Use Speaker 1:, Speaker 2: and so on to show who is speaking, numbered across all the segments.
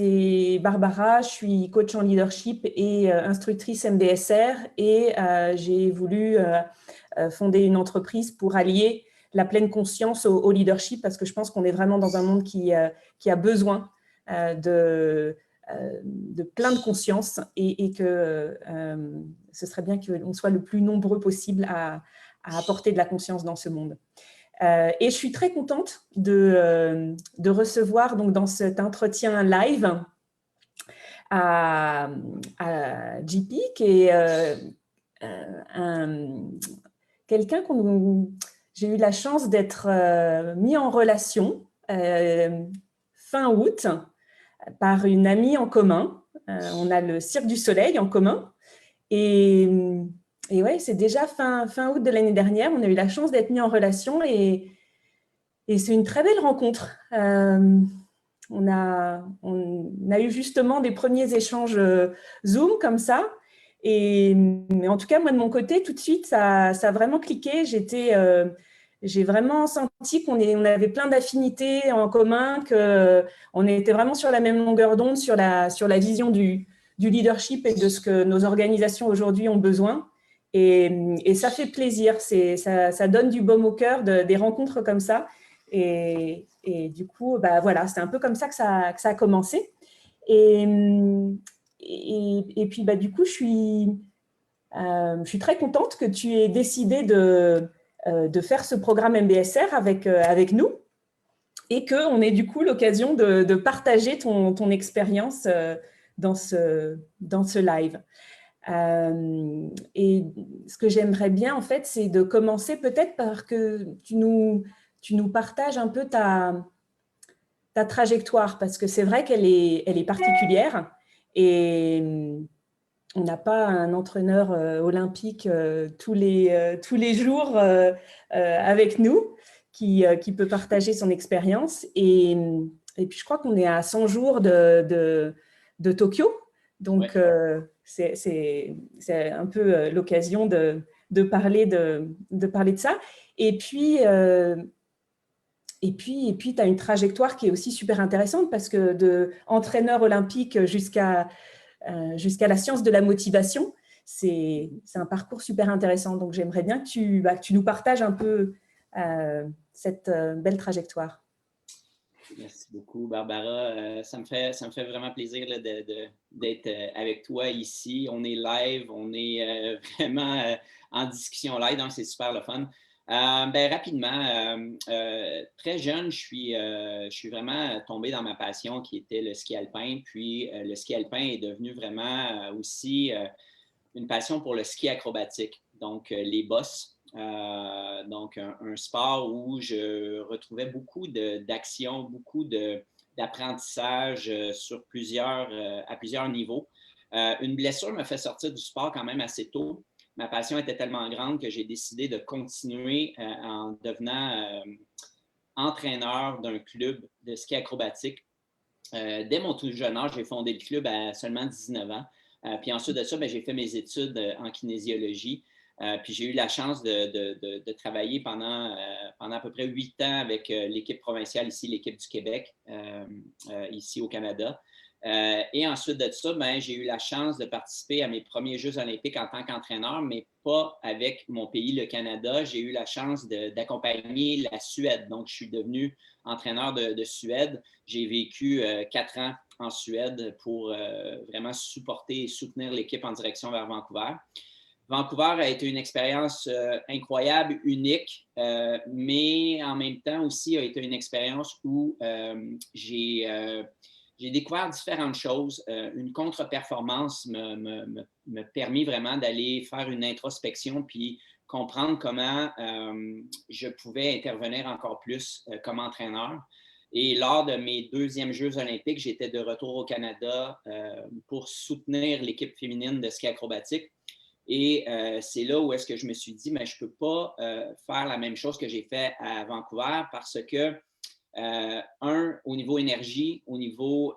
Speaker 1: c'est Barbara, je suis coach en leadership et instructrice MBSR et j'ai voulu fonder une entreprise pour allier la pleine conscience au leadership parce que je pense qu'on est vraiment dans un monde qui a besoin de plein de conscience et que ce serait bien qu'on soit le plus nombreux possible à apporter de la conscience dans ce monde. Et je suis très contente de recevoir donc, dans cet entretien live à JP, qui est quelqu'un j'ai eu la chance d'être mis en relation fin août par une amie en commun. On a le Cirque du Soleil en commun. Et ouais, c'est déjà fin août de l'année dernière, on a eu la chance d'être mis en relation et c'est une très belle rencontre. On a eu justement des premiers échanges Zoom comme ça. Mais en tout cas, moi de mon côté, tout de suite, ça a vraiment cliqué. J'ai vraiment senti qu'on avait plein d'affinités en commun, qu'on était vraiment sur la même longueur d'onde, sur la vision du leadership et de ce que nos organisations aujourd'hui ont besoin. Et ça fait plaisir, ça donne du baume au cœur, des rencontres comme ça. Et du coup, bah, voilà, c'est un peu comme ça que ça a commencé. Et puis, bah, du coup, je suis très contente que tu aies décidé de faire ce programme MBSR avec nous et qu'on ait du coup l'occasion de partager ton expérience dans ce live. Et ce que j'aimerais bien, en fait, c'est de commencer peut-être par que tu nous partages un peu ta trajectoire, parce que c'est vrai qu'elle est particulière et on n'a pas un entraîneur olympique tous les jours avec nous qui peut partager son expérience. Et puis, je crois qu'on est à 100 jours de Tokyo. Donc, ouais. C'est un peu l'occasion de parler de ça. Et puis, tu as une trajectoire qui est aussi super intéressante parce que d'entraîneur olympique jusqu'à la science de la motivation, c'est un parcours super intéressant. Donc, j'aimerais bien que tu nous partages un peu cette belle trajectoire.
Speaker 2: Merci beaucoup, Barbara. Ça me fait vraiment plaisir d'être avec toi ici. On est live, on est vraiment en discussion live, donc c'est super le fun. Rapidement, très jeune, je suis vraiment tombé dans ma passion qui était le ski alpin. Puis le ski alpin est devenu vraiment aussi une passion pour le ski acrobatique, donc les bosses. Donc, un sport où je retrouvais beaucoup d'action, beaucoup d'apprentissage à plusieurs niveaux. Une blessure me fait sortir du sport quand même assez tôt. Ma passion était tellement grande que j'ai décidé de continuer en devenant entraîneur d'un club de ski acrobatique. Dès mon tout jeune âge, j'ai fondé le club à seulement 19 ans. Puis ensuite de ça, j'ai fait mes études en kinésiologie. Puis j'ai eu la chance de travailler pendant à peu près 8 ans avec l'équipe provinciale ici, l'équipe du Québec, ici au Canada. Et ensuite de ça, j'ai eu la chance de participer à mes premiers Jeux olympiques en tant qu'entraîneur, mais pas avec mon pays, le Canada. J'ai eu la chance d'accompagner la Suède. Donc, je suis devenu entraîneur de Suède. J'ai vécu 4 ans en Suède pour vraiment supporter et soutenir l'équipe en direction vers Vancouver. Vancouver a été une expérience incroyable, unique, mais en même temps aussi a été une expérience où j'ai découvert différentes choses. Une contre-performance me permis vraiment d'aller faire une introspection puis comprendre comment je pouvais intervenir encore plus comme entraîneur. Et lors de mes deuxièmes Jeux olympiques, j'étais de retour au Canada pour soutenir l'équipe féminine de ski acrobatique. Et c'est là où est-ce que je me suis dit, mais je ne peux pas faire la même chose que j'ai fait à Vancouver parce que, au niveau énergie, au niveau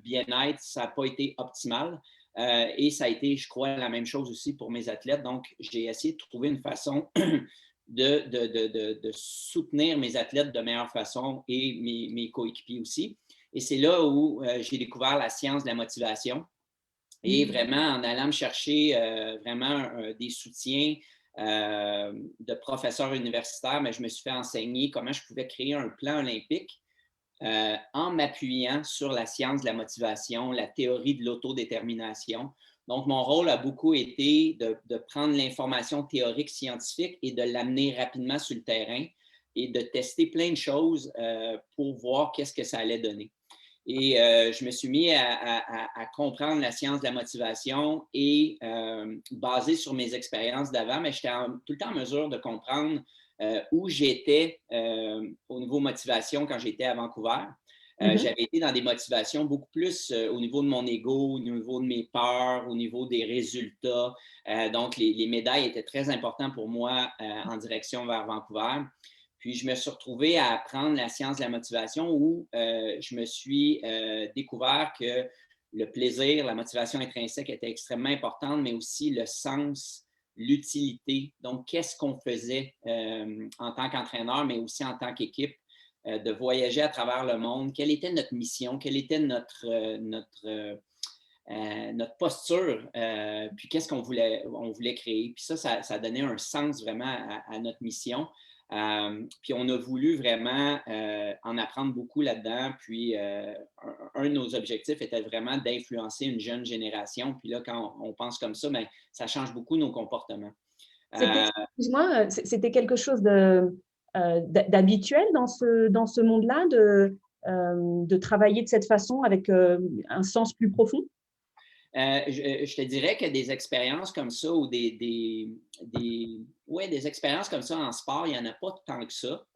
Speaker 2: bien-être, ça n'a pas été optimal. Et ça a été, je crois, la même chose aussi pour mes athlètes. Donc, j'ai essayé de trouver une façon de soutenir mes athlètes de meilleure façon et mes coéquipiers aussi. Et c'est là où j'ai découvert la science de la motivation. Et vraiment, en allant me chercher vraiment des soutiens de professeurs universitaires, mais je me suis fait enseigner comment je pouvais créer un plan olympique en m'appuyant sur la science de la motivation, la théorie de l'autodétermination. Donc, mon rôle a beaucoup été de prendre l'information théorique scientifique et de l'amener rapidement sur le terrain et de tester plein de choses pour voir qu'est-ce que ça allait donner. Et je me suis mis à comprendre la science de la motivation et basé sur mes expériences d'avant, mais j'étais tout le temps en mesure de comprendre où j'étais au niveau motivation quand j'étais à Vancouver. J'avais été dans des motivations beaucoup plus au niveau de mon ego, au niveau de mes peurs, au niveau des résultats. Donc, les médailles étaient très importantes pour moi en direction vers Vancouver. Puis, je me suis retrouvé à apprendre la science de la motivation où je me suis découvert que le plaisir, la motivation intrinsèque était extrêmement importante, mais aussi le sens, l'utilité. Donc, qu'est-ce qu'on faisait en tant qu'entraîneur, mais aussi en tant qu'équipe, de voyager à travers le monde. Quelle était notre mission? Quelle était notre posture? Puis, qu'est-ce qu'on voulait créer? Puis ça donnait un sens vraiment à notre mission. Puis on a voulu vraiment en apprendre beaucoup là-dedans. Puis un de nos objectifs était vraiment d'influencer une jeune génération. Puis là, quand on pense comme ça, bien, ça change beaucoup nos comportements.
Speaker 1: Excuse-moi, c'était quelque chose d'habituel dans ce monde-là, de travailler de cette façon avec un sens plus profond?
Speaker 2: Je te dirais que des expériences comme ça ou des expériences comme ça en sport, il n'y en a pas tant que ça.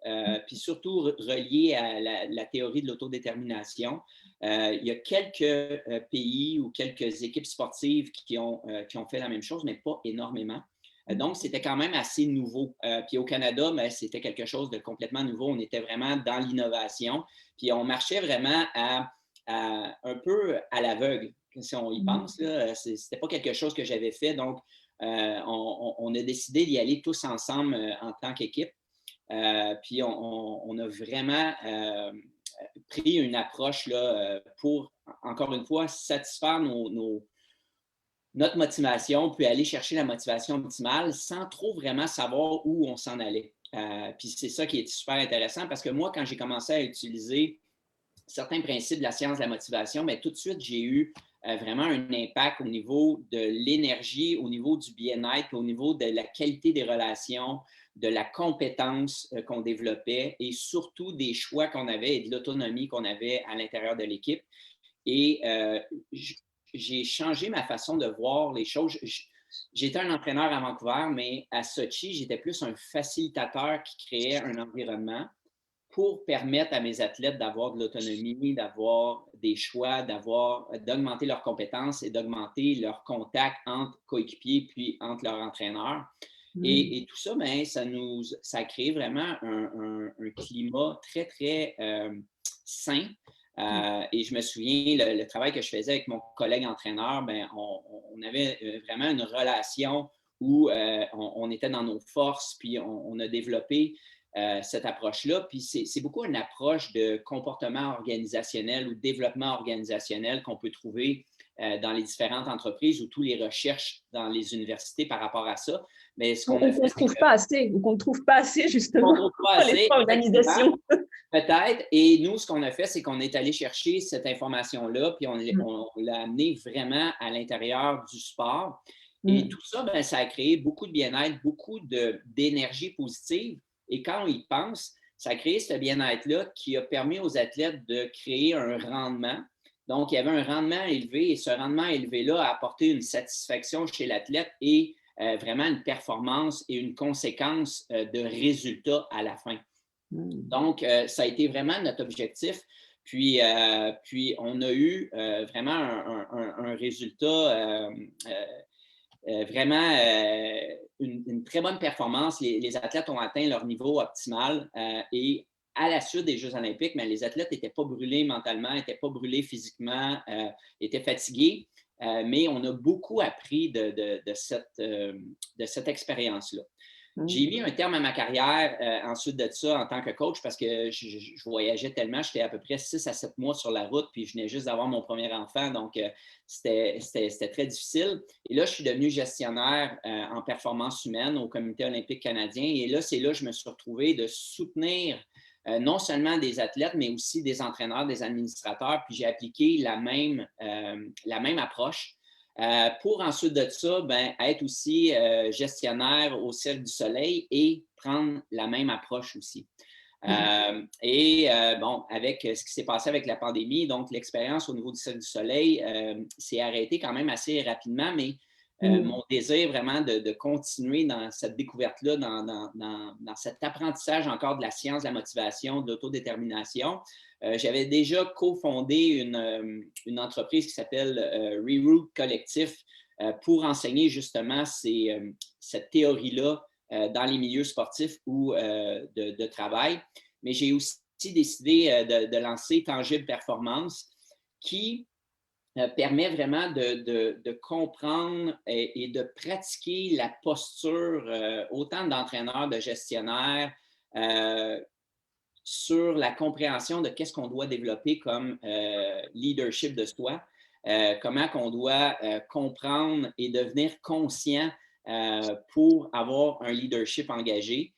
Speaker 2: Puis surtout relié à la théorie de l'autodétermination. Il y a quelques pays ou quelques équipes sportives qui ont fait la même chose, mais pas énormément. Donc, c'était quand même assez nouveau. Puis au Canada, ben, c'était quelque chose de complètement nouveau. On était vraiment dans l'innovation. Puis on marchait vraiment un peu à l'aveugle. Si on y pense, ce n'était pas quelque chose que j'avais fait. Donc, on a décidé d'y aller tous ensemble en tant qu'équipe. Puis, on a vraiment pris une approche là, pour, encore une fois, satisfaire notre motivation, puis aller chercher la motivation optimale sans trop vraiment savoir où on s'en allait. Puis, c'est ça qui est super intéressant parce que moi, quand j'ai commencé à utiliser certains principes de la science de la motivation, mais tout de suite, j'ai eu vraiment un impact au niveau de l'énergie, au niveau du bien-être, au niveau de la qualité des relations, de la compétence qu'on développait et surtout des choix qu'on avait et de l'autonomie qu'on avait à l'intérieur de l'équipe. Et j'ai changé ma façon de voir les choses. J'étais un entraîneur à Vancouver, mais à Sochi, j'étais plus un facilitateur qui créait un environnement pour permettre à mes athlètes d'avoir de l'autonomie, d'avoir des choix, d'augmenter leurs compétences et d'augmenter leur contact entre coéquipiers puis entre leurs entraîneurs. Et tout ça, bien, ça a créé vraiment un climat très, très sain. Et je me souviens, le travail que je faisais avec mon collègue entraîneur, bien, on avait vraiment une relation où on était dans nos forces, puis on a développé cette approche-là. Puis c'est beaucoup une approche de comportement organisationnel ou développement organisationnel qu'on peut trouver dans les différentes entreprises ou tous les recherches dans les universités par rapport à ça. Mais ce qu'on
Speaker 1: ne trouve pas assez, ou qu'on ne trouve pas assez justement
Speaker 2: dans les
Speaker 1: organisations.
Speaker 2: Peut-être. Et nous, ce qu'on a fait, c'est qu'on est allé chercher cette information-là, puis on l'a amenée vraiment à l'intérieur du sport. Et tout ça, bien, ça a créé beaucoup de bien-être, beaucoup d'énergie positive. Et quand on y pense, ça a créé ce bien-être-là qui a permis aux athlètes de créer un rendement. Donc, il y avait un rendement élevé et ce rendement élevé-là a apporté une satisfaction chez l'athlète et vraiment une performance et une conséquence de résultat à la fin. Donc, ça a été vraiment notre objectif. Puis on a eu vraiment un résultat vraiment une très bonne performance. Les athlètes ont atteint leur niveau optimal et à la suite des Jeux olympiques, mais les athlètes n'étaient pas brûlés mentalement, n'étaient pas brûlés physiquement, étaient fatigués, mais on a beaucoup appris de cette expérience-là. J'ai mis un terme à ma carrière ensuite de ça en tant que coach parce que je voyageais tellement. J'étais à peu près 6 à 7 mois sur la route, puis je venais juste d'avoir mon premier enfant. Donc, c'était très difficile. Et là, je suis devenu gestionnaire en performance humaine au Comité olympique canadien. Et là, c'est là que je me suis retrouvé de soutenir non seulement des athlètes, mais aussi des entraîneurs, des administrateurs. Puis j'ai appliqué la même approche. Pour ensuite de ça, être aussi gestionnaire au Cirque du Soleil et prendre la même approche aussi. Bon, avec ce qui s'est passé avec la pandémie, donc l'expérience au niveau du Cirque du Soleil s'est arrêtée quand même assez rapidement, mais mon désir vraiment de continuer dans cette découverte-là, dans cet apprentissage encore de la science, de la motivation, de l'autodétermination. J'avais déjà cofondé une entreprise qui s'appelle Reroute Collectif pour enseigner justement cette théorie-là dans les milieux sportifs ou de travail. Mais j'ai aussi décidé de lancer Tangible Performance qui permet vraiment de comprendre et de pratiquer la posture autant d'entraîneurs, de gestionnaires, sur la compréhension de qu'est-ce qu'on doit développer comme leadership de soi, comment qu'on doit comprendre et devenir conscient pour avoir un leadership engagé.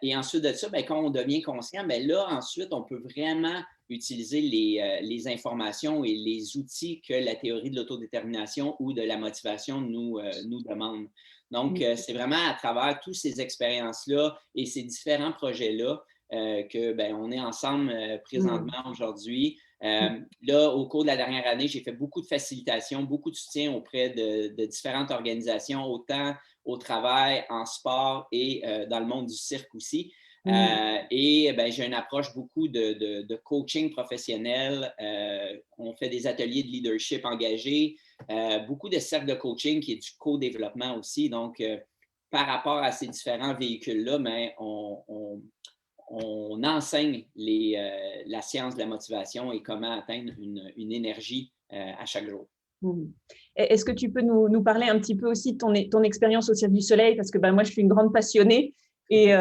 Speaker 2: Et ensuite de ça, quand on devient conscient, là, ensuite, on peut vraiment utiliser les informations et les outils que la théorie de l'autodétermination ou de la motivation nous demande. Donc, c'est vraiment à travers toutes ces expériences-là et ces différents projets-là qu'on est ensemble présentement aujourd'hui. Là, au cours de la dernière année, j'ai fait beaucoup de facilitation, beaucoup de soutien auprès de différentes organisations, autant au travail, en sport et dans le monde du cirque aussi. J'ai une approche beaucoup de coaching professionnel. On fait des ateliers de leadership engagés, beaucoup de cercles de coaching qui est du co-développement aussi. Donc, par rapport à ces différents véhicules-là, on enseigne la science de la motivation et comment atteindre une énergie à chaque jour.
Speaker 1: Est-ce que tu peux nous parler un petit peu aussi de ton expérience au Cirque du Soleil? Parce que moi, je suis une grande passionnée et,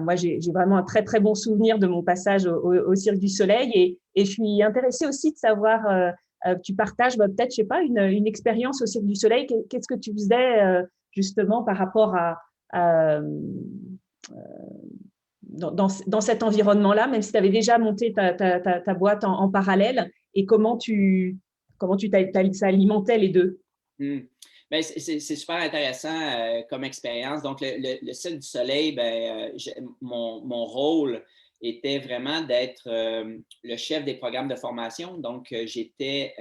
Speaker 1: moi, j'ai vraiment un très, très bon souvenir de mon passage au Cirque du Soleil et je suis intéressée aussi de savoir que tu partages peut-être, je sais pas, une expérience au Cirque du Soleil. Qu'est-ce que tu faisais justement par rapport dans cet environnement-là, même si tu avais déjà monté ta boîte en parallèle, et comment ça alimentait les deux?
Speaker 2: C'est super intéressant comme expérience. Donc, le Cirque du Soleil, mon rôle était vraiment d'être le chef des programmes de formation. Donc, j'étais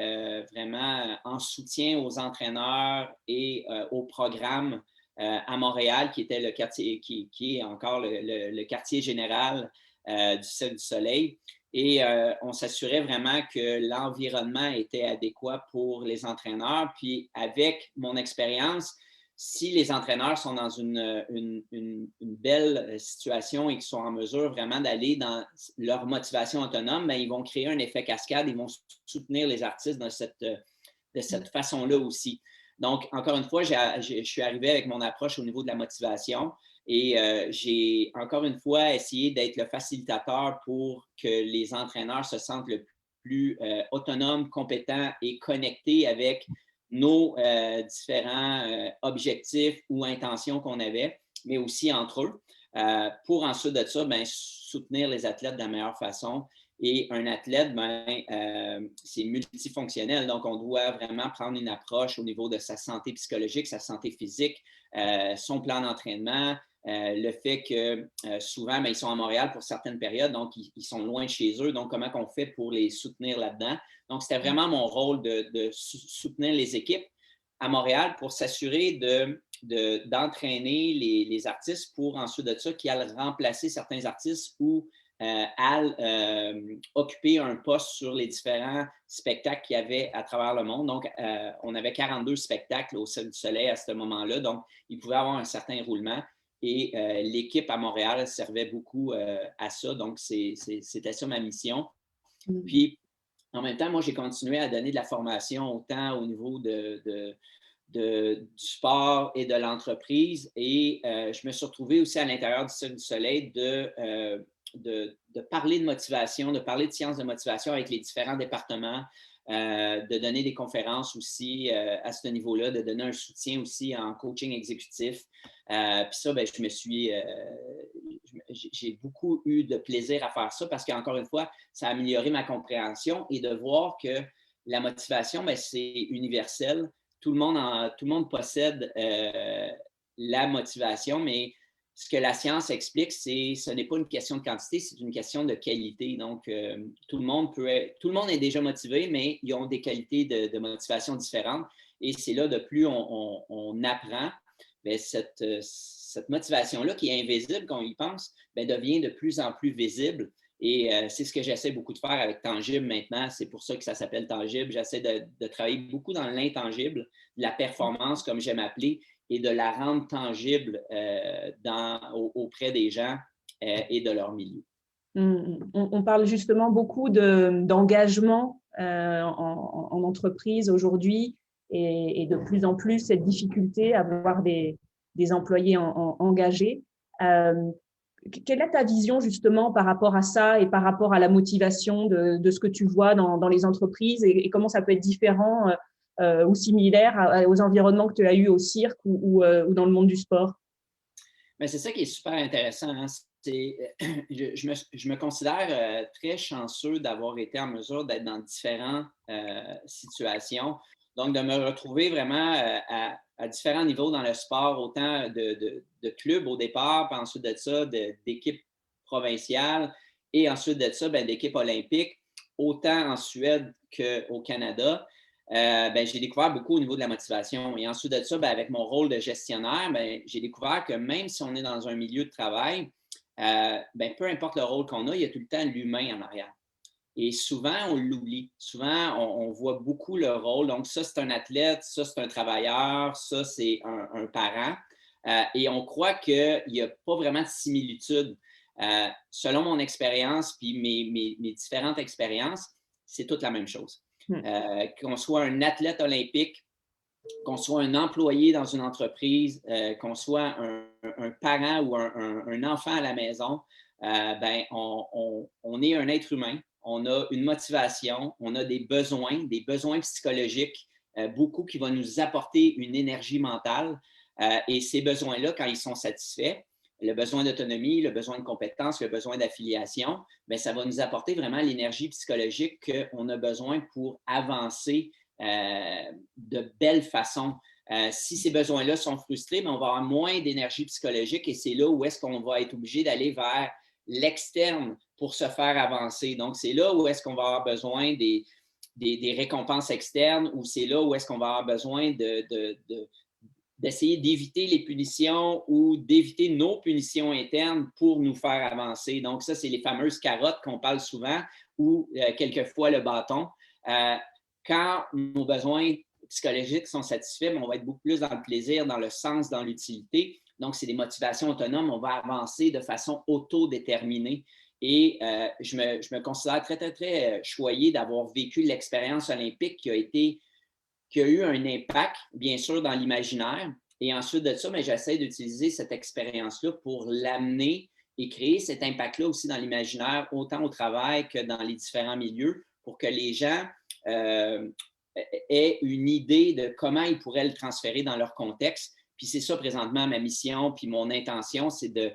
Speaker 2: vraiment en soutien aux entraîneurs et aux programmes à Montréal, qui était le quartier, qui est encore le quartier général du Cirque du Soleil. Et on s'assurait vraiment que l'environnement était adéquat pour les entraîneurs. Puis avec mon expérience, si les entraîneurs sont dans une belle situation et qu'ils sont en mesure vraiment d'aller dans leur motivation autonome, ils vont créer un effet cascade, ils vont soutenir les artistes de cette façon-là aussi. Donc, encore une fois, je suis arrivé avec mon approche au niveau de la motivation et j'ai encore une fois essayé d'être le facilitateur pour que les entraîneurs se sentent le plus autonomes, compétents et connectés avec nos différents objectifs ou intentions qu'on avait, mais aussi entre eux, pour ensuite de ça, soutenir les athlètes de la meilleure façon. Et un athlète, c'est multifonctionnel, donc on doit vraiment prendre une approche au niveau de sa santé psychologique, sa santé physique, son plan d'entraînement, le fait que souvent, ils sont à Montréal pour certaines périodes, donc ils sont loin de chez eux, donc comment on fait pour les soutenir là-dedans. Donc, c'était vraiment mon rôle de soutenir les équipes à Montréal pour s'assurer d'entraîner les artistes pour ensuite de ça qu'ils aillent remplacer certains artistes ou occuper un poste sur les différents spectacles qu'il y avait à travers le monde. Donc, on avait 42 spectacles au Cirque du Soleil à ce moment-là, donc il pouvait avoir un certain roulement. Et l'équipe à Montréal servait beaucoup à ça, donc c'était ça ma mission. Puis, en même temps, moi, j'ai continué à donner de la formation autant au niveau du sport et de l'entreprise. Et je me suis retrouvé aussi à l'intérieur du Cirque du Soleil de parler de motivation, de parler de sciences de motivation avec les différents départements, de donner des conférences aussi à ce niveau-là, de donner un soutien aussi en coaching exécutif. Puis ça, ben, j'ai beaucoup eu de plaisir à faire ça parce qu'encore une fois, ça a amélioré ma compréhension et de voir que la motivation, ben, c'est universel. Tout le monde possède la motivation, mais ce que la science explique, ce n'est pas une question de quantité, c'est une question de qualité. Donc, tout le monde est déjà motivé, mais ils ont des qualités de motivation différentes. Et c'est là, de plus on apprend, bien, cette motivation-là, qui est invisible quand on y pense, bien, devient de plus en plus visible. Et c'est ce que j'essaie beaucoup de faire avec Tangible maintenant. C'est pour ça que ça s'appelle Tangible. J'essaie de travailler beaucoup dans l'intangible, de la performance, comme j'aime appeler, et de la rendre tangible auprès des gens et de leur milieu.
Speaker 1: On parle justement beaucoup d'engagement en entreprise aujourd'hui et de plus en plus cette difficulté à avoir des employés engagés. Quelle est ta vision justement par rapport à ça et par rapport à la motivation de ce que tu vois dans les entreprises et comment ça peut être différent ou similaire aux environnements que tu as eus au cirque ou dans le monde du sport?
Speaker 2: Mais c'est ça qui est super intéressant. Hein? Je me considère très chanceux d'avoir été en mesure d'être dans différentes situations. Donc, de me retrouver vraiment à différents niveaux dans le sport, autant de clubs au départ, puis ensuite de ça, d'équipes provinciales, et ensuite de ça, d'équipes olympiques, autant en Suède qu'au Canada. J'ai découvert beaucoup au niveau de la motivation. Et ensuite de ça, avec mon rôle de gestionnaire, j'ai découvert que même si on est dans un milieu de travail, peu importe le rôle qu'on a, il y a tout le temps l'humain en arrière. Et souvent, on l'oublie. Souvent, on voit beaucoup le rôle. Donc, ça, c'est un athlète, ça, c'est un travailleur, ça, c'est un parent. Et on croit qu'il n'y a pas vraiment de similitude. Selon mon expérience, puis mes différentes expériences, c'est toute la même chose. Qu'on soit un athlète olympique, qu'on soit un employé dans une entreprise, qu'on soit un parent ou un enfant à la maison, on est un être humain, on a une motivation, on a des besoins psychologiques, beaucoup qui vont nous apporter une énergie mentale. Et ces besoins-là, quand ils sont satisfaits, le besoin d'autonomie, le besoin de compétences, le besoin d'affiliation, ça va nous apporter vraiment l'énergie psychologique qu'on a besoin pour avancer de belle façon. Si ces besoins-là sont frustrés, on va avoir moins d'énergie psychologique et c'est là où est-ce qu'on va être obligé d'aller vers l'externe pour se faire avancer. Donc, c'est là où est-ce qu'on va avoir besoin des récompenses externes ou c'est là où est-ce qu'on va avoir besoin d'essayer d'éviter les punitions ou d'éviter nos punitions internes pour nous faire avancer. Donc, ça, c'est les fameuses carottes qu'on parle souvent ou quelquefois le bâton. Quand nos besoins psychologiques sont satisfaits, on va être beaucoup plus dans le plaisir, dans le sens, dans l'utilité. Donc, c'est des motivations autonomes. On va avancer de façon autodéterminée. Et je me considère très, très, très choyé d'avoir vécu l'expérience olympique qui a eu un impact, bien sûr, dans l'imaginaire. Et ensuite de ça, j'essaie d'utiliser cette expérience-là pour l'amener et créer cet impact-là aussi dans l'imaginaire, autant au travail que dans les différents milieux, pour que les gens aient une idée de comment ils pourraient le transférer dans leur contexte. Puis c'est ça présentement ma mission, puis mon intention, c'est de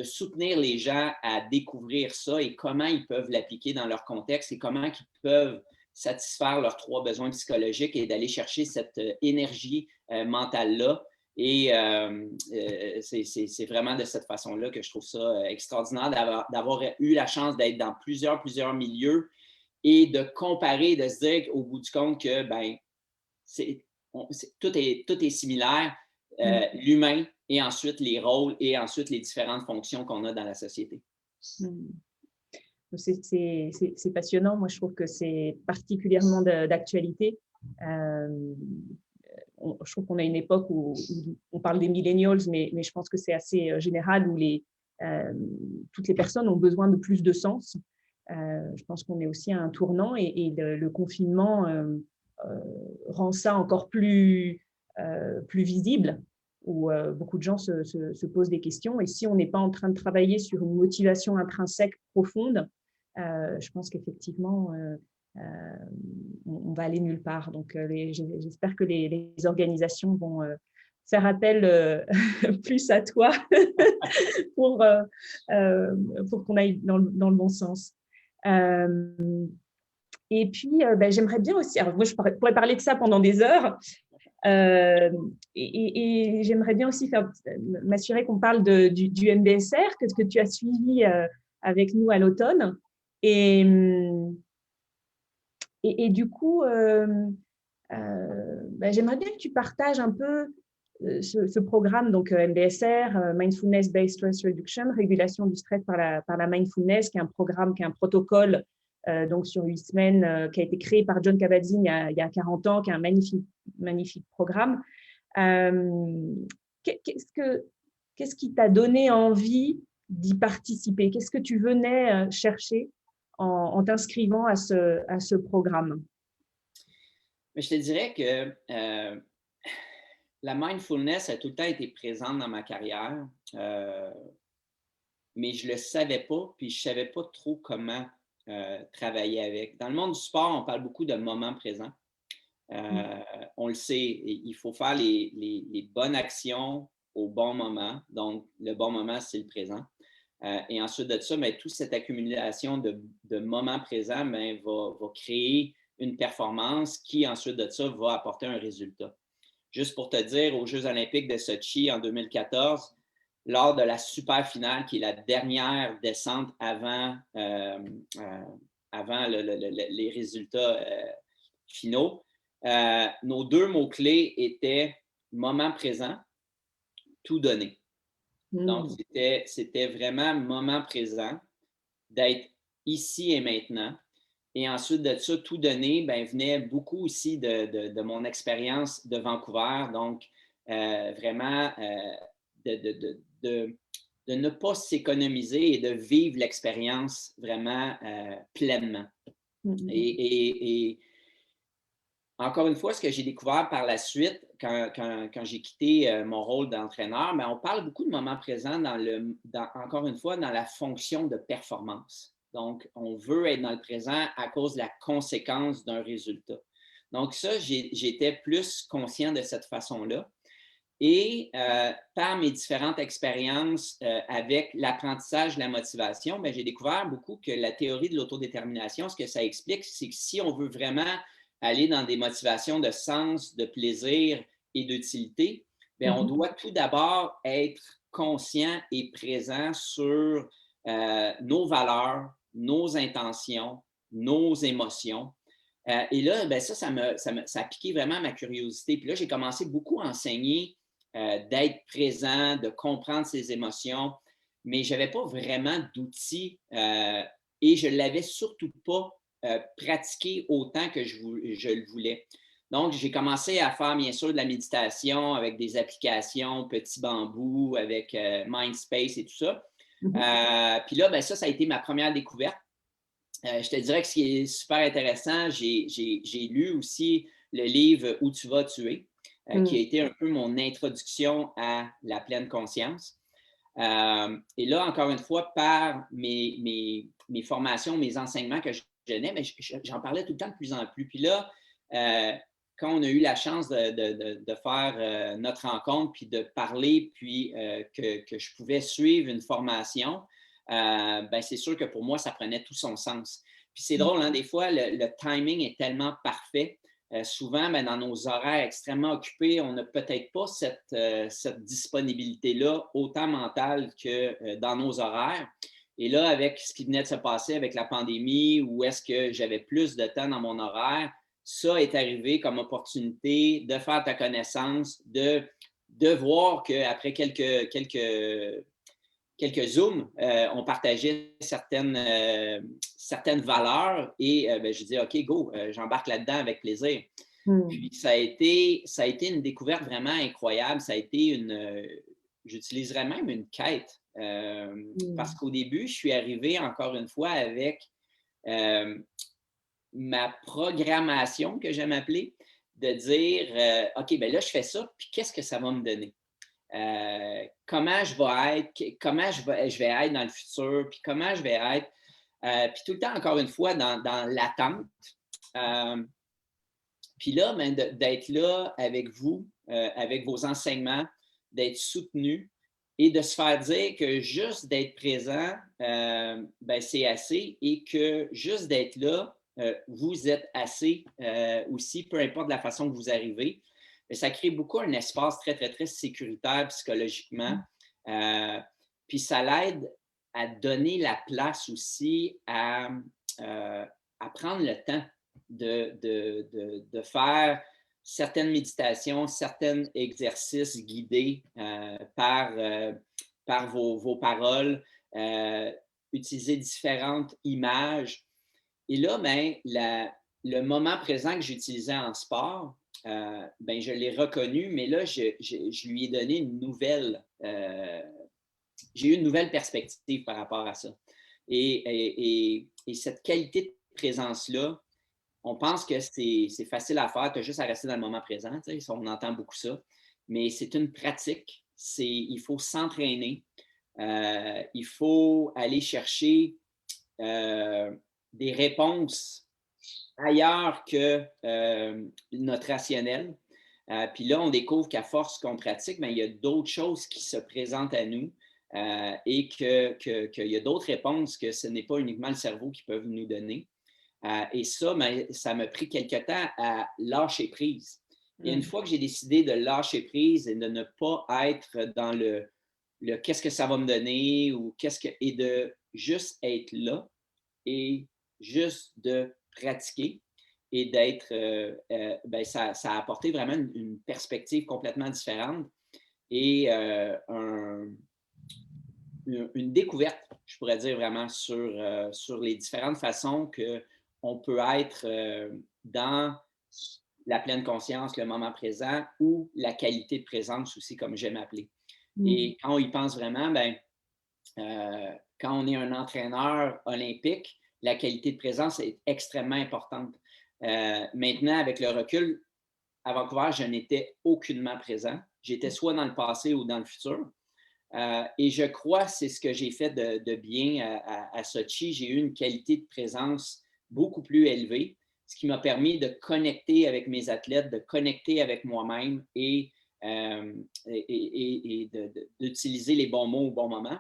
Speaker 2: soutenir les gens à découvrir ça et comment ils peuvent l'appliquer dans leur contexte et comment ils peuvent satisfaire leurs 3 besoins psychologiques et d'aller chercher cette énergie mentale-là. Et c'est vraiment de cette façon-là que je trouve ça extraordinaire d'avoir eu la chance d'être dans plusieurs milieux et de comparer, de se dire au bout du compte que tout est similaire, l'humain et ensuite les rôles et ensuite les différentes fonctions qu'on a dans la société.
Speaker 1: C'est passionnant. Moi, je trouve que c'est particulièrement d'actualité. Je trouve qu'on a une époque où on parle des millennials, mais je pense que c'est assez général, où toutes les personnes ont besoin de plus de sens. Je pense qu'on est aussi à un tournant et le confinement rend ça encore plus visible, où beaucoup de gens se posent des questions. Et si on n'est pas en train de travailler sur une motivation intrinsèque profonde, je pense qu'effectivement, on va aller nulle part. Donc, j'espère que les organisations vont faire appel plus à toi pour, pour qu'on aille dans le bon sens. Et puis, j'aimerais bien aussi, alors moi je pourrais parler de ça pendant des heures, et j'aimerais bien aussi m'assurer qu'on parle du MBSR, que tu as suivi avec nous à l'automne. Et du coup, j'aimerais bien que tu partages un peu ce programme, donc MBSR, Mindfulness Based Stress Reduction, régulation du stress par la mindfulness, qui est un programme, qui est un protocole donc sur 8 semaines, qui a été créé par Jon Kabat-Zinn il y a 40 ans, qui est un magnifique programme. Qu'est-ce qui t'a donné envie d'y participer? Qu'est-ce que tu venais chercher en t'inscrivant à ce programme?
Speaker 2: Mais je te dirais que la mindfulness a tout le temps été présente dans ma carrière, mais je ne le savais pas, puis je ne savais pas trop comment travailler avec. Dans le monde du sport, on parle beaucoup de moment présent. On le sait, il faut faire les bonnes actions au bon moment. Donc, le bon moment, c'est le présent. Et ensuite de ça, toute cette accumulation de moments présents va créer une performance qui, ensuite de ça, va apporter un résultat. Juste pour te dire, aux Jeux olympiques de Sochi en 2014, lors de la super finale, qui est la dernière descente avant les résultats finaux, nos 2 mots-clés étaient moment présent, tout donné. Donc, c'était vraiment moment présent, d'être ici et maintenant. Et ensuite de ça, tout donné, venait beaucoup aussi de mon expérience de Vancouver. Donc, vraiment, de ne pas s'économiser et de vivre l'expérience vraiment pleinement. Et encore une fois, ce que j'ai découvert par la suite, quand j'ai quitté mon rôle d'entraîneur, on parle beaucoup de moments présents encore une fois, dans la fonction de performance. Donc, on veut être dans le présent à cause de la conséquence d'un résultat. Donc, ça, j'étais plus conscient de cette façon-là. Et par mes différentes expériences avec l'apprentissage de la motivation, j'ai découvert beaucoup que la théorie de l'autodétermination, ce que ça explique, c'est que si on veut vraiment aller dans des motivations de sens, de plaisir et d'utilité, on doit tout d'abord être conscient et présent sur nos valeurs, nos intentions, nos émotions. Et là, ça a piqué vraiment ma curiosité. Puis là, j'ai commencé beaucoup à enseigner d'être présent, de comprendre ses émotions, mais je n'avais pas vraiment d'outils et je ne l'avais surtout pas pratiqué autant que je le voulais. Donc, j'ai commencé à faire, bien sûr, de la méditation avec des applications, Petit Bambou, avec Mindspace et tout ça. Puis là, ça a été ma première découverte. Je te dirais que ce qui est super intéressant, j'ai lu aussi le livre « Où tu vas, tu es », qui a été un peu mon introduction à la pleine conscience. Et là, encore une fois, par mes formations, mes enseignements que je donnais, j'en parlais tout le temps de plus en plus. Puis là, quand on a eu la chance de faire notre rencontre, puis de parler, puis que je pouvais suivre une formation, c'est sûr que pour moi, ça prenait tout son sens. Puis c'est drôle, hein, des fois, le timing est tellement parfait. Souvent, dans nos horaires extrêmement occupés, on n'a peut-être pas cette disponibilité-là, autant mentale que dans nos horaires. Et là, avec ce qui venait de se passer avec la pandémie, où est-ce que j'avais plus de temps dans mon horaire, ça est arrivé comme opportunité de faire ta connaissance, de voir qu'après quelques Zooms, on partageait certaines valeurs et je dis OK, go, j'embarque là-dedans avec plaisir. Puis ça a été une découverte vraiment incroyable. Ça a été j'utiliserais même une quête parce qu'au début, je suis arrivé encore une fois avec ma programmation, que j'aime appeler, de dire, OK, ben là, je fais ça, puis qu'est-ce que ça va me donner? Comment je vais être, comment je vais être dans le futur, puis comment je vais être. Puis tout le temps, encore une fois, dans l'attente. Puis là, ben, d'être là avec vous, avec vos enseignements, d'être soutenu et de se faire dire que juste d'être présent, ben, c'est assez et que juste d'être là, vous êtes assez aussi, peu importe la façon que vous arrivez. Et ça crée beaucoup un espace très, très, très sécuritaire psychologiquement. Puis ça l'aide à donner la place aussi à prendre le temps de faire certaines méditations, certains exercices guidés par vos paroles, utiliser différentes images. Et là, ben, le moment présent que j'utilisais en sport, ben, je l'ai reconnu, mais là, je lui ai donné j'ai eu une nouvelle perspective par rapport à ça. Et cette qualité de présence-là, on pense que c'est facile à faire, tu as juste à rester dans le moment présent, on entend beaucoup ça, mais c'est une pratique, il faut s'entraîner, il faut aller chercher des réponses ailleurs que notre rationnel. Puis là, on découvre qu'à force qu'on pratique, bien, il y a d'autres choses qui se présentent à nous et qu'il y a d'autres réponses que ce n'est pas uniquement le cerveau qui peut nous donner. Et ça, ben, ça m'a pris quelque temps à lâcher prise. Et une fois que j'ai décidé de lâcher prise et de ne pas être dans le qu'est-ce que ça va me donner ou et de juste être là et juste de pratiquer et d'être, ben, ça a apporté vraiment une perspective complètement différente et une découverte, je pourrais dire vraiment, sur les différentes façons qu'on peut être dans la pleine conscience, le moment présent ou la qualité de présence aussi, comme j'aime appeler. Et quand on y pense vraiment, ben, quand on est un entraîneur olympique, la qualité de présence est extrêmement importante. Maintenant, avec le recul, à Vancouver, je n'étais aucunement présent. J'étais soit dans le passé ou dans le futur. Et je crois que c'est ce que j'ai fait de bien à Sochi. J'ai eu une qualité de présence beaucoup plus élevée, ce qui m'a permis de connecter avec mes athlètes, de connecter avec moi-même et d'utiliser les bons mots au bon moment.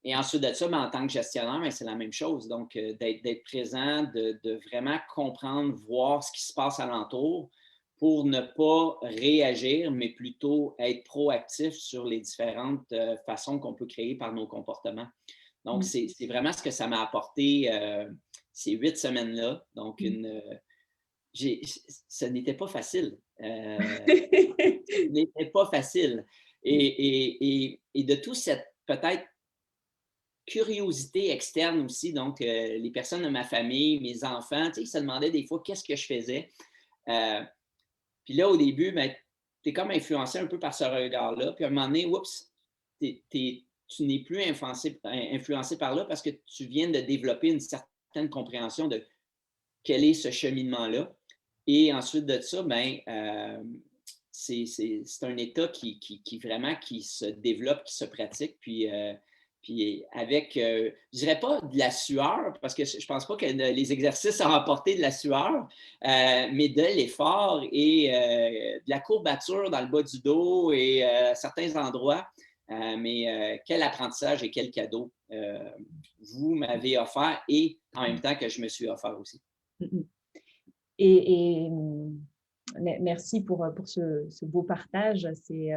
Speaker 2: Et ensuite de ça, ben, en tant que gestionnaire, c'est la même chose. Donc, d'être présent, de vraiment comprendre, voir ce qui se passe alentour pour ne pas réagir, mais plutôt être proactif sur les différentes façons qu'on peut créer par nos comportements. Donc, c'est vraiment ce que ça m'a apporté ces 8 semaines-là. Donc, ce n'était pas facile. Ce n'était pas facile. Et de tout cette, peut-être, curiosité externe aussi. Donc, les personnes de ma famille, mes enfants, ils se demandaient des fois qu'est-ce que je faisais. Puis là, au début, ben, tu es comme influencé un peu par ce regard-là. Puis à un moment donné, oups, tu n'es plus influencé par là parce que tu viens de développer une certaine compréhension de quel est ce cheminement-là. Et ensuite de ça, ben, c'est un état qui vraiment qui se développe, qui se pratique. Puis avec, je ne dirais pas de la sueur, parce que je ne pense pas que les exercices ont apporté de la sueur, mais de l'effort et de la courbature dans le bas du dos et à certains endroits. Mais quel apprentissage et quel cadeau vous m'avez offert et en même temps que je me suis offert aussi.
Speaker 1: Et merci pour ce beau partage. C'est...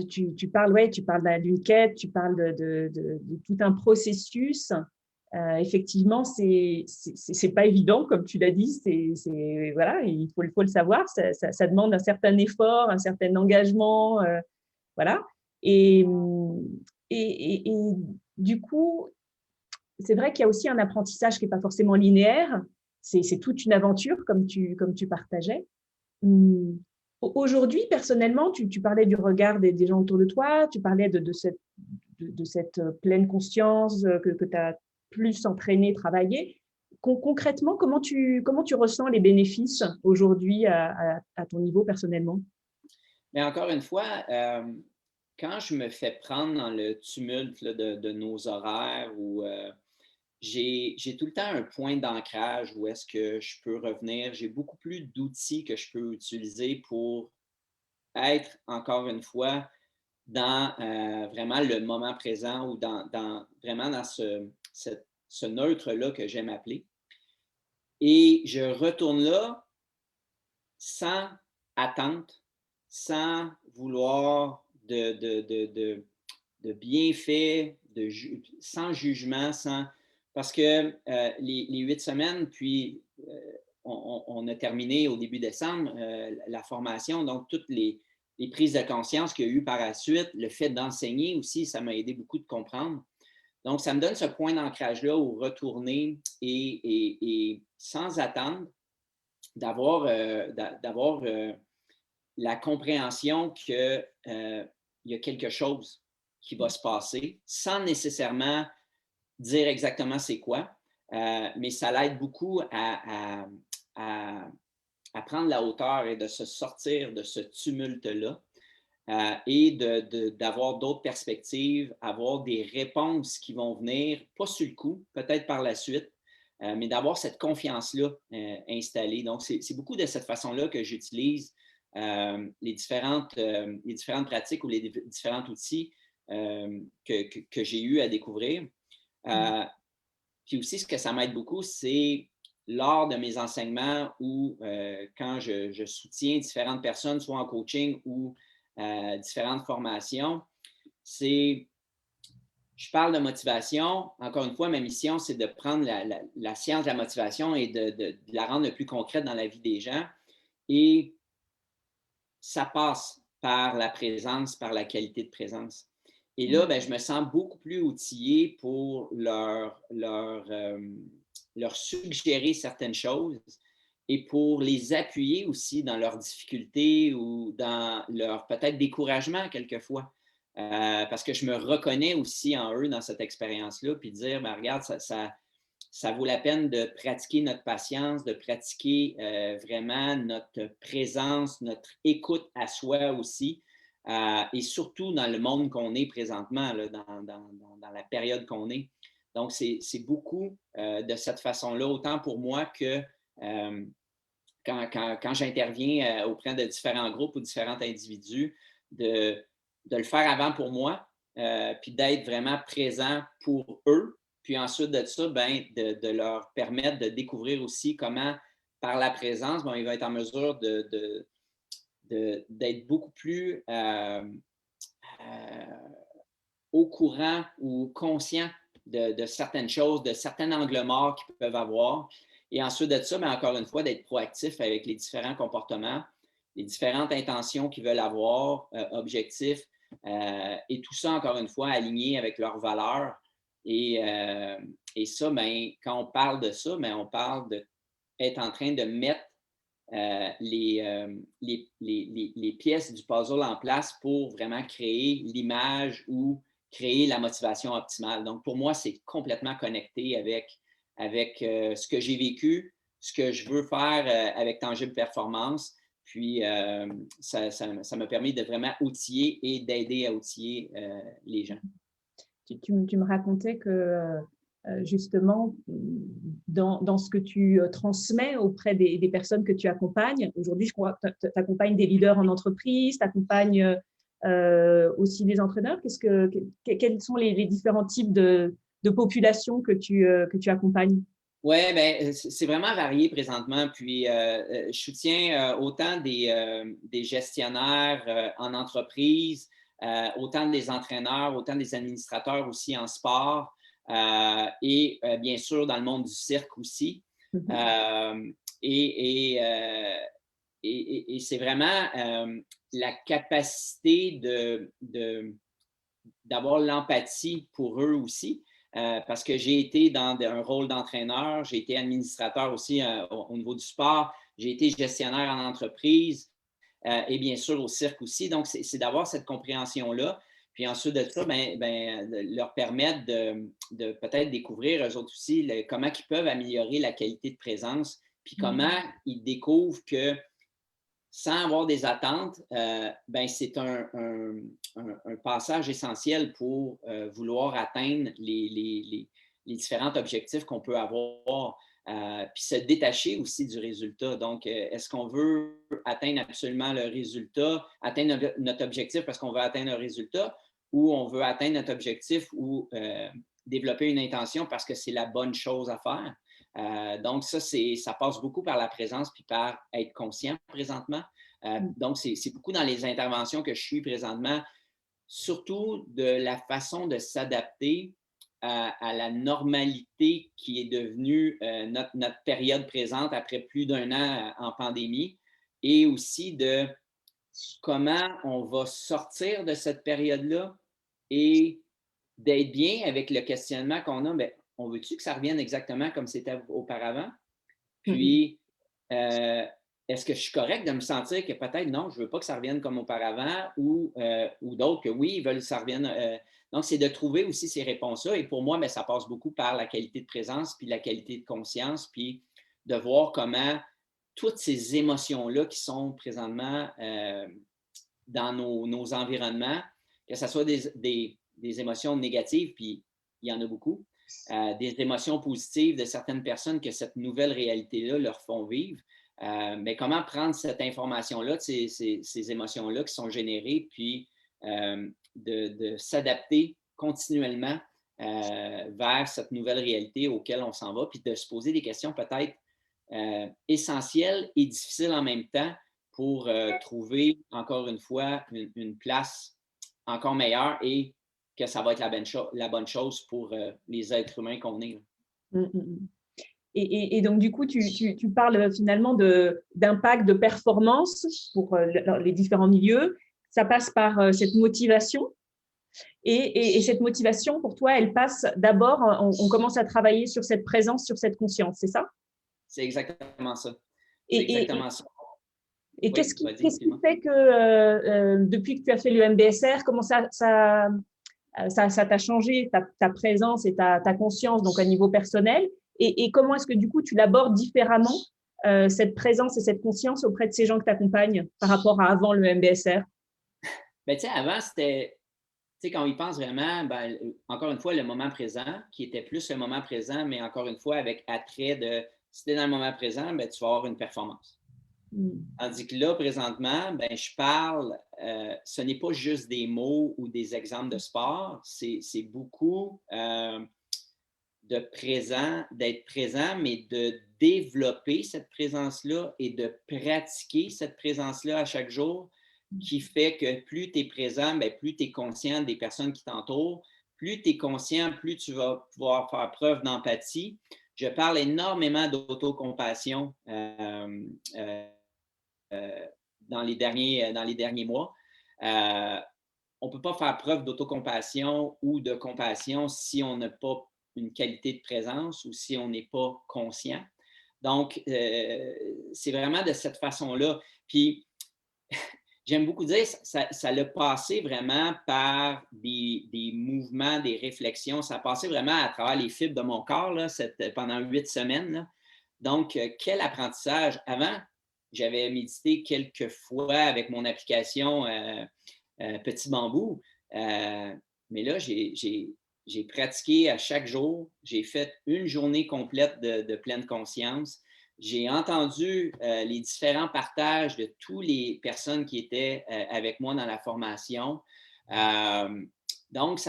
Speaker 1: tu parles d'une quête, tu parles de tout un processus. Effectivement, c'est pas évident, comme tu l'as dit. Voilà, il faut le savoir. Ça demande un certain effort, un certain engagement, voilà. Et du coup, c'est vrai qu'il y a aussi un apprentissage qui n'est pas forcément linéaire. C'est toute une aventure, comme tu partageais. Aujourd'hui, personnellement, tu parlais du regard des gens autour de toi, tu parlais de cette pleine conscience que tu as plus entraîné, travaillé. concrètement, comment tu ressens les bénéfices aujourd'hui à ton niveau personnellement?
Speaker 2: Mais encore une fois, quand je me fais prendre dans le tumulte là, de nos horaires ou j'ai tout le temps un point d'ancrage où est-ce que je peux revenir. J'ai beaucoup plus d'outils que je peux utiliser pour être, encore une fois, dans vraiment le moment présent ou vraiment dans ce neutre-là que j'aime appeler. Et je retourne là sans attente, sans vouloir de bienfaits, sans jugement, parce que les 8 semaines, puis on a terminé au début décembre la formation, donc toutes les prises de conscience qu'il y a eu par la suite, le fait d'enseigner aussi, ça m'a aidé beaucoup de comprendre. Donc, ça me donne ce point d'ancrage-là où retourner et sans attendre, d'avoir la compréhension qu'il y a quelque chose qui va se passer sans nécessairement dire exactement c'est quoi, mais ça l'aide beaucoup à prendre la hauteur et de se sortir de ce tumulte-là et d'avoir d'autres perspectives, avoir des réponses qui vont venir, pas sur le coup, peut-être par la suite, mais d'avoir cette confiance-là installée. Donc, c'est beaucoup de cette façon-là que j'utilise les différentes pratiques ou les différents outils que j'ai eu à découvrir. Puis aussi, ce que ça m'aide beaucoup, c'est lors de mes enseignements ou quand je soutiens différentes personnes, soit en coaching ou différentes formations, je parle de motivation. Encore une fois, ma mission, c'est de prendre la science de la motivation et de la rendre le plus concrète dans la vie des gens. Et ça passe par la présence, par la qualité de présence. Et là, ben, je me sens beaucoup plus outillé pour leur suggérer certaines choses et pour les appuyer aussi dans leurs difficultés ou dans leur peut-être découragement quelquefois. Parce que je me reconnais aussi en eux dans cette expérience-là, puis dire, ben, regarde, ça vaut la peine de pratiquer notre patience, de pratiquer vraiment notre présence, notre écoute à soi aussi, et surtout dans le monde qu'on est présentement, là, dans la période qu'on est. Donc, c'est beaucoup de cette façon-là, autant pour moi que quand j'interviens auprès de différents groupes ou différents individus, de le faire avant pour moi, puis d'être vraiment présent pour eux. Puis ensuite de ça, ben, de leur permettre de découvrir aussi comment, par la présence, bon, ils vont être en mesure d'être beaucoup plus au courant ou conscient de certaines choses, de certains angles morts qu'ils peuvent avoir. Et ensuite de ça, bien, encore une fois, d'être proactif avec les différents comportements, les différentes intentions qu'ils veulent avoir, objectifs, et tout ça, encore une fois, aligné avec leurs valeurs. Et ça, bien, quand on parle de ça, bien, on parle d'être en train de mettre les pièces du puzzle en place pour vraiment créer l'image ou créer la motivation optimale. Donc, pour moi, c'est complètement connecté avec ce que j'ai vécu, ce que je veux faire avec Tangible Performance. Puis, ça m'a permis de vraiment outiller et d'aider à outiller les gens.
Speaker 1: Tu me racontais que justement, dans ce que tu transmets auprès des personnes que tu accompagnes, aujourd'hui, je crois que tu accompagnes des leaders en entreprise, tu accompagnes aussi des entraîneurs. Quels sont les différents types de populations que tu accompagnes?
Speaker 2: Oui, ben, c'est vraiment varié présentement. Puis, je soutiens autant des gestionnaires en entreprise, autant des entraîneurs, autant des administrateurs aussi en sport et bien sûr dans le monde du cirque aussi. Et c'est vraiment la capacité d'avoir l'empathie pour eux aussi. Parce que j'ai été dans un rôle d'entraîneur, j'ai été administrateur aussi au niveau du sport, j'ai été gestionnaire en entreprise et bien sûr au cirque aussi. Donc, c'est d'avoir cette compréhension-là. Puis ensuite de ça, de leur permettre de peut-être découvrir eux autres aussi comment ils peuvent améliorer la qualité de présence, puis comment ils découvrent que sans avoir des attentes, c'est un passage essentiel pour vouloir atteindre les différents objectifs qu'on peut avoir, puis se détacher aussi du résultat. Donc, est-ce qu'on veut atteindre absolument le résultat, atteindre notre objectif parce qu'on veut atteindre un résultat, ou on veut atteindre notre objectif ou développer une intention parce que c'est la bonne chose à faire? Donc, ça passe beaucoup par la présence puis par être conscient présentement. Donc, c'est beaucoup dans les interventions que je suis présentement, surtout de la façon de s'adapter à la normalité qui est devenue notre période présente après plus d'1 an en pandémie, et aussi de comment on va sortir de cette période-là et d'être bien avec le questionnement qu'on a. Bien, on veut-tu que ça revienne exactement comme c'était auparavant? Puis, est-ce que je suis correct de me sentir que peut-être non, je ne veux pas que ça revienne comme auparavant, ou d'autres que oui, ils veulent que ça revienne. Donc, c'est de trouver aussi ces réponses-là. Et pour moi, ça passe beaucoup par la qualité de présence, puis la qualité de conscience, puis de voir comment toutes ces émotions-là qui sont présentement dans nos environnements, que ce soit des émotions négatives, puis il y en a beaucoup, des émotions positives de certaines personnes que cette nouvelle réalité-là leur font vivre. Mais comment prendre cette information-là, ces émotions-là qui sont générées, puis de s'adapter continuellement vers cette nouvelle réalité auquel on s'en va, puis de se poser des questions peut-être essentielles et difficiles en même temps pour trouver, encore une fois, une place encore meilleure, et que ça va être la bonne chose pour les êtres humains qu'on est.
Speaker 1: Et donc, du coup, tu parles finalement d'impact, de performance pour les différents milieux. Ça passe par cette motivation. Et cette motivation, pour toi, elle passe d'abord, on commence à travailler sur cette présence, sur cette conscience, c'est ça?
Speaker 2: C'est exactement ça. C'est exactement ça.
Speaker 1: Et qu'est-ce qui fait que depuis que tu as fait le MBSR, comment ça t'a changé, ta présence et ta conscience, donc à niveau personnel, et comment est-ce que du coup tu l'abordes différemment, cette présence et cette conscience auprès de ces gens que tu accompagnes par rapport à avant le MBSR?
Speaker 2: Avant, c'était, quand on y pense vraiment, encore une fois, le moment présent, qui était plus le moment présent, mais encore une fois, avec attrait de, si tu es dans le moment présent, tu vas avoir une performance. Tandis que là, présentement, je parle, ce n'est pas juste des mots ou des exemples de sport, c'est beaucoup d'être présent, mais de développer cette présence-là et de pratiquer cette présence-là à chaque jour, qui fait que plus tu es présent, plus tu es conscient des personnes qui t'entourent, plus tu es conscient, plus tu vas pouvoir faire preuve d'empathie. Je parle énormément d'autocompassion dans les derniers mois. On ne peut pas faire preuve d'autocompassion ou de compassion si on n'a pas une qualité de présence ou si on n'est pas conscient. Donc, c'est vraiment de cette façon-là. Puis, j'aime beaucoup dire, ça l'a passé vraiment par des mouvements, des réflexions. Ça a passé vraiment à travers les fibres de mon corps là, pendant 8 semaines. Là. Donc, quel apprentissage. Avant, j'avais médité quelques fois avec mon application Petit Bambou. Mais là, j'ai pratiqué à chaque jour. J'ai fait une journée complète de pleine conscience. J'ai entendu les différents partages de toutes les personnes qui étaient avec moi dans la formation. Donc,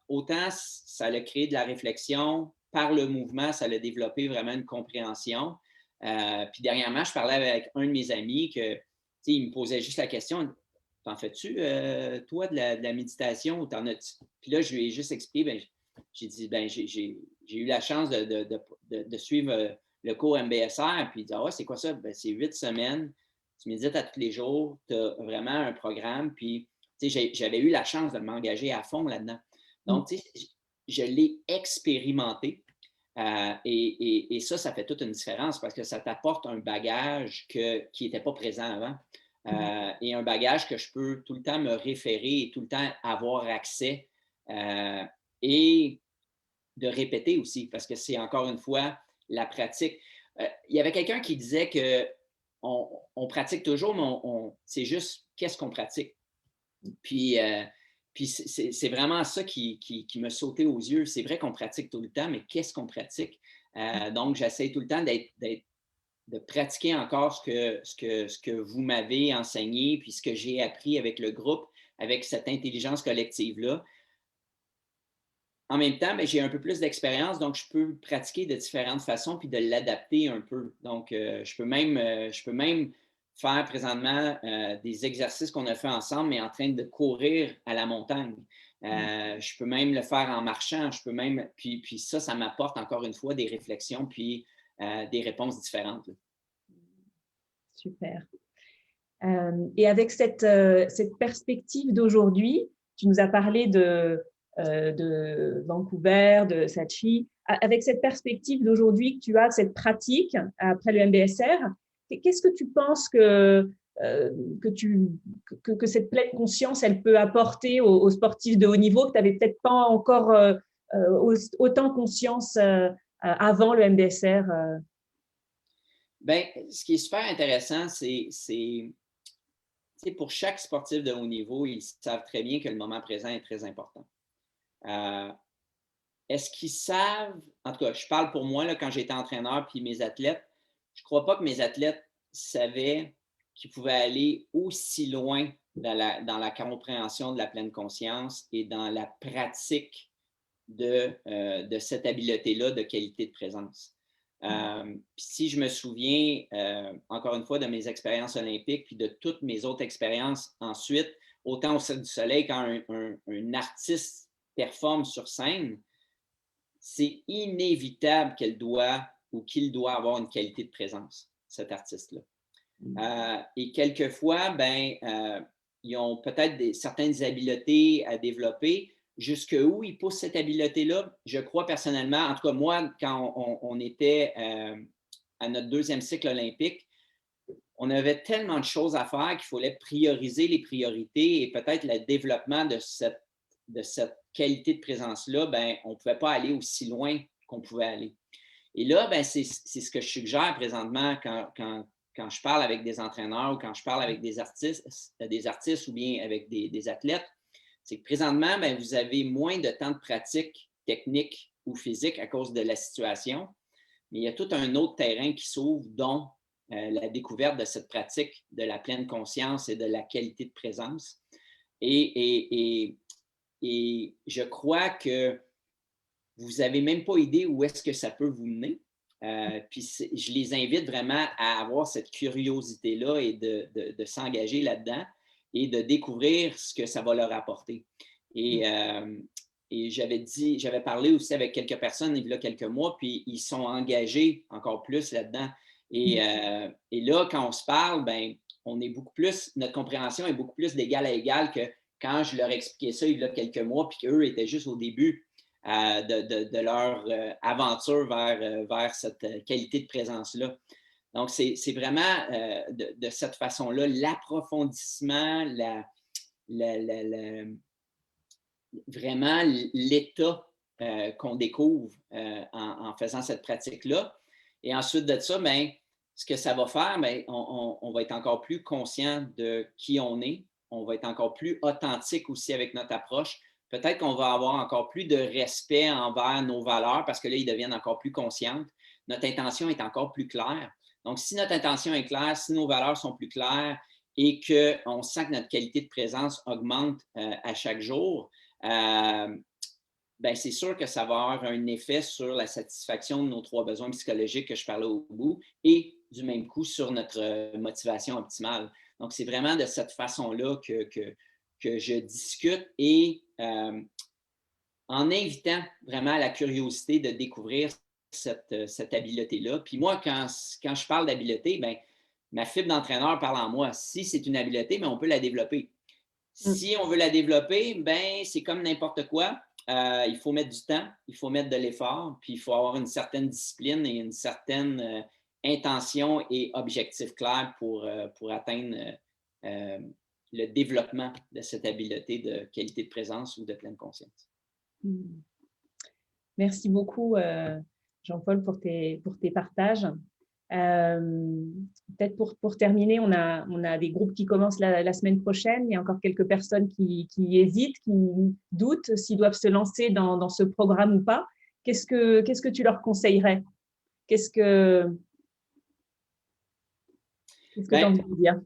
Speaker 2: autant ça a créé de la réflexion, par le mouvement, ça a développé vraiment une compréhension. Puis dernièrement, je parlais avec un de mes amis il me posait juste la question, t'en fais-tu, toi, de la méditation, ou t'en as-tu? Puis là, je lui ai juste expliqué, j'ai dit, j'ai eu la chance de suivre le cours MBSR, puis il dit, ah ouais, c'est quoi ça? C'est 8 semaines, tu médites à tous les jours, tu as vraiment un programme, puis j'avais eu la chance de m'engager à fond là-dedans. Donc, je l'ai expérimenté. Et ça fait toute une différence parce que ça t'apporte un bagage qui n'était pas présent avant. et un bagage que je peux tout le temps me référer et tout le temps avoir accès et de répéter aussi, parce que c'est encore une fois la pratique. Il y avait quelqu'un qui disait que on pratique toujours, mais c'est juste qu'est-ce qu'on pratique. Puis, c'est vraiment ça qui me sautait aux yeux. C'est vrai qu'on pratique tout le temps, mais qu'est-ce qu'on pratique? Donc, j'essaie tout le temps de pratiquer encore ce que vous m'avez enseigné, puis ce que j'ai appris avec le groupe, avec cette intelligence collective-là. En même temps, ben, j'ai un peu plus d'expérience, donc je peux pratiquer de différentes façons puis de l'adapter un peu. Donc, je peux même faire présentement des exercices qu'on a fait ensemble, mais en train de courir à la montagne. Je peux même le faire en marchant. Je peux même, puis ça m'apporte encore une fois des réflexions puis des réponses différentes. Là.
Speaker 1: Super. Et avec cette perspective d'aujourd'hui, tu nous as parlé de Vancouver, de Sachi. Avec cette perspective d'aujourd'hui que tu as, cette pratique après le MBSR, qu'est-ce que tu penses que cette pleine conscience, elle peut apporter aux sportifs de haut niveau que tu n'avais peut-être pas encore autant conscience avant le MBSR?
Speaker 2: Bien, ce qui est super intéressant, c'est pour chaque sportif de haut niveau, ils savent très bien que le moment présent est très important. Est-ce qu'ils savent, en tout cas, je parle pour moi là, quand j'étais entraîneur puis mes athlètes, je ne crois pas que mes athlètes savaient qu'ils pouvaient aller aussi loin dans la compréhension de la pleine conscience et dans la pratique de cette habileté-là de qualité de présence. Si je me souviens, encore une fois, de mes expériences olympiques puis de toutes mes autres expériences ensuite, autant au Cirque du Soleil quand un artiste performe sur scène, c'est inévitable qu'elle doit ou qu'il doit avoir une qualité de présence, cet artiste-là. Et quelquefois, ils ont peut-être certaines habiletés à développer. Jusqu'où ils poussent cette habileté-là? Je crois personnellement, en tout cas moi, quand on était à notre deuxième cycle olympique, on avait tellement de choses à faire qu'il fallait prioriser les priorités et peut-être le développement de cette qualité de présence-là, on ne pouvait pas aller aussi loin qu'on pouvait aller. Et là, c'est ce que je suggère présentement quand je parle avec des entraîneurs ou quand je parle avec des artistes ou bien avec des athlètes, c'est que présentement, vous avez moins de temps de pratique technique ou physique à cause de la situation, mais il y a tout un autre terrain qui s'ouvre, dont la découverte de cette pratique de la pleine conscience et de la qualité de présence. Et je crois que vous n'avez même pas idée où est-ce que ça peut vous mener. Puis je les invite vraiment à avoir cette curiosité-là et de s'engager là-dedans et de découvrir ce que ça va leur apporter. Et j'avais parlé aussi avec quelques personnes il y a quelques mois, puis ils sont engagés encore plus là-dedans. Et là, quand on se parle, on est beaucoup plus, notre compréhension est beaucoup plus d'égal à égal que quand je leur expliquais ça il y a quelques mois, puis qu'eux étaient juste au début de leur aventure vers cette qualité de présence-là. Donc, c'est vraiment de cette façon-là, l'approfondissement, vraiment l'état qu'on découvre en faisant cette pratique-là. Et ensuite de ça, ce que ça va faire, on va être encore plus conscient de qui on est. On va être encore plus authentique aussi avec notre approche. Peut-être qu'on va avoir encore plus de respect envers nos valeurs parce que là, ils deviennent encore plus conscientes. Notre intention est encore plus claire. Donc, si notre intention est claire, si nos valeurs sont plus claires et qu'on sent que notre qualité de présence augmente à chaque jour, c'est sûr que ça va avoir un effet sur la satisfaction de nos 3 besoins psychologiques que je parlais au bout et du même coup sur notre motivation optimale. Donc, c'est vraiment de cette façon-là que je discute et en invitant vraiment la curiosité de découvrir cette habileté-là. Puis moi, quand je parle d'habileté, ma fibre d'entraîneur parle en moi. Si c'est une habileté, mais on peut la développer. Si on veut la développer, c'est comme n'importe quoi. Il faut mettre du temps, il faut mettre de l'effort, puis il faut avoir une certaine discipline et une certaine intention et objectif clair pour atteindre le développement de cette habileté de qualité de présence ou de pleine conscience.
Speaker 1: Merci beaucoup, Jean-Paul, pour tes partages. Peut-être pour terminer, on a des groupes qui commencent la semaine prochaine. Il y a encore quelques personnes qui hésitent, qui doutent s'ils doivent se lancer dans ce programme ou pas. Qu'est-ce que tu leur conseillerais? Qu'est-ce que tu as envie de dire?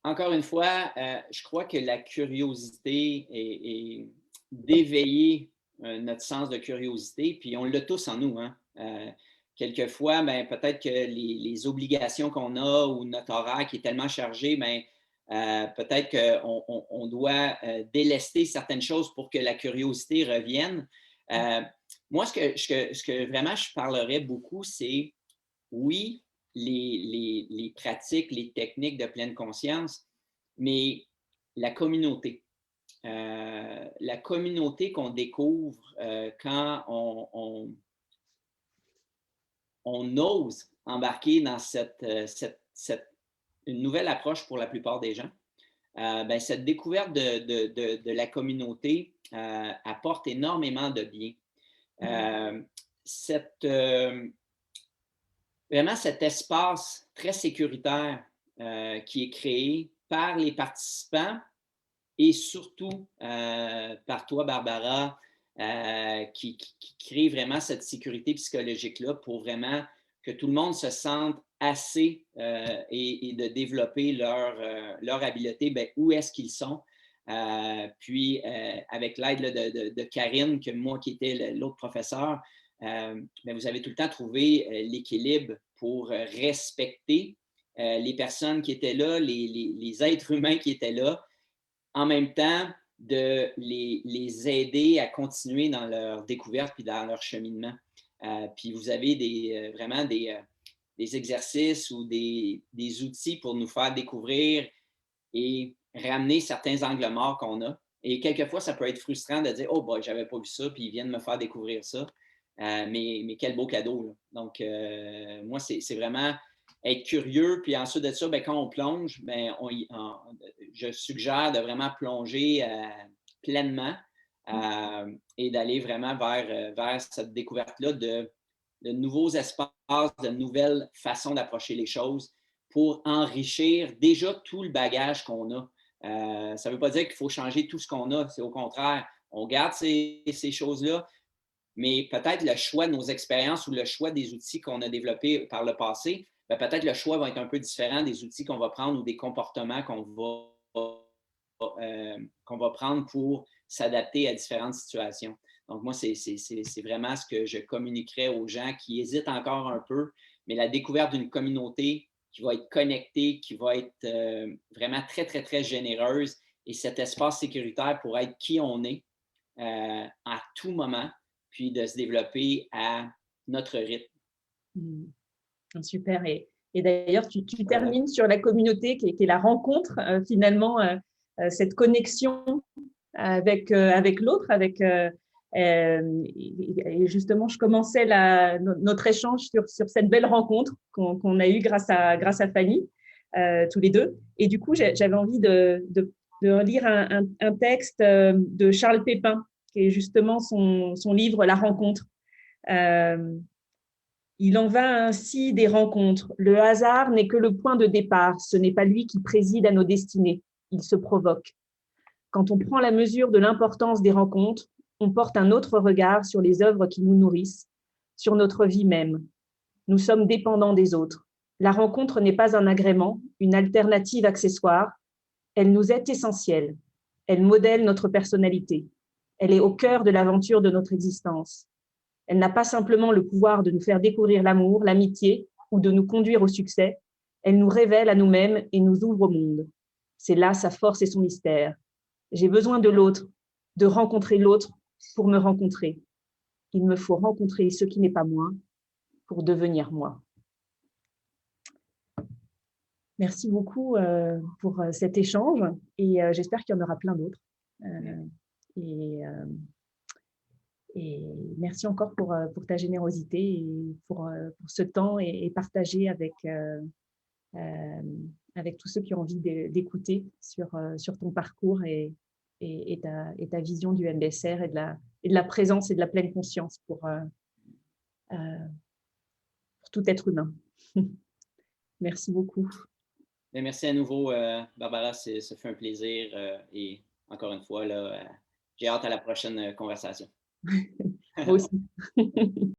Speaker 2: Encore une fois, je crois que la curiosité est d'éveiller notre sens de curiosité, puis on l'a tous en nous, hein. Quelquefois, peut-être que les obligations qu'on a ou notre horaire qui est tellement chargé, peut-être qu'on doit délester certaines choses pour que la curiosité revienne. Moi, ce que vraiment je parlerais beaucoup, c'est oui, les pratiques, les techniques de pleine conscience, mais la communauté. La communauté qu'on découvre quand on ose embarquer dans une nouvelle approche pour la plupart des gens. Cette découverte de la communauté apporte énormément de bien. Vraiment cet espace très sécuritaire qui est créé par les participants et surtout par toi, Barbara, qui crée vraiment cette sécurité psychologique-là pour vraiment que tout le monde se sente assez et de développer leur habileté, où est-ce qu'ils sont. Puis, avec l'aide de Karine, que moi qui étais l'autre professeur, vous avez tout le temps trouvé l'équilibre pour respecter les personnes qui étaient là, les êtres humains qui étaient là, en même temps de les aider à continuer dans leur découverte puis dans leur cheminement. Puis vous avez vraiment des exercices ou des outils pour nous faire découvrir et ramener certains angles morts qu'on a. Et quelquefois, ça peut être frustrant de dire « Oh, boy, j'avais pas vu ça, puis ils viennent me faire découvrir ça. » Mais quel beau cadeau, là. Donc, moi, c'est vraiment être curieux. Puis ensuite de ça, quand on plonge, je suggère de vraiment plonger pleinement et d'aller vraiment vers cette découverte-là de nouveaux espaces, de nouvelles façons d'approcher les choses pour enrichir déjà tout le bagage qu'on a. Ça ne veut pas dire qu'il faut changer tout ce qu'on a. C'est au contraire, on garde ces choses-là, mais peut-être le choix de nos expériences ou le choix des outils qu'on a développés par le passé, peut-être le choix va être un peu différent des outils qu'on va prendre ou des comportements qu'on va prendre pour s'adapter à différentes situations. Donc, moi, c'est vraiment ce que je communiquerais aux gens qui hésitent encore un peu, mais la découverte d'une communauté qui va être connectée, qui va être vraiment très, très, très généreuse et cet espace sécuritaire pour être qui on est à tout moment, puis de se développer à notre rythme.
Speaker 1: Super. Et d'ailleurs, tu termines sur la communauté qui est la rencontre, finalement, cette connexion avec l'autre, et justement, je commençais notre échange sur cette belle rencontre qu'on a eue grâce à Fanny, tous les deux. Et du coup, j'avais envie de lire un texte de Charles Pépin, qui est justement son livre « La rencontre ». Il en va ainsi des rencontres. Le hasard n'est que le point de départ. Ce n'est pas lui qui préside à nos destinées. Il se provoque. Quand on prend la mesure de l'importance des rencontres, on porte un autre regard sur les œuvres qui nous nourrissent, sur notre vie même. Nous sommes dépendants des autres. La rencontre n'est pas un agrément, une alternative accessoire. Elle nous est essentielle. Elle modèle notre personnalité. Elle est au cœur de l'aventure de notre existence. Elle n'a pas simplement le pouvoir de nous faire découvrir l'amour, l'amitié ou de nous conduire au succès. Elle nous révèle à nous-mêmes et nous ouvre au monde. C'est là sa force et son mystère. J'ai besoin de l'autre, de rencontrer l'autre pour me rencontrer. Il me faut rencontrer ce qui n'est pas moi pour devenir moi. Merci beaucoup pour cet échange et j'espère qu'il y en aura plein d'autres. Et merci encore pour ta générosité et pour ce temps et partager avec avec tous ceux qui ont envie d'écouter sur ton parcours et ta vision du MBSR et de la présence et de la pleine conscience pour tout être humain. Merci beaucoup.
Speaker 2: Bien, merci à nouveau, Barbara. Ce fut un plaisir. Et encore une fois, là, j'ai hâte à la prochaine conversation.
Speaker 1: Moi aussi.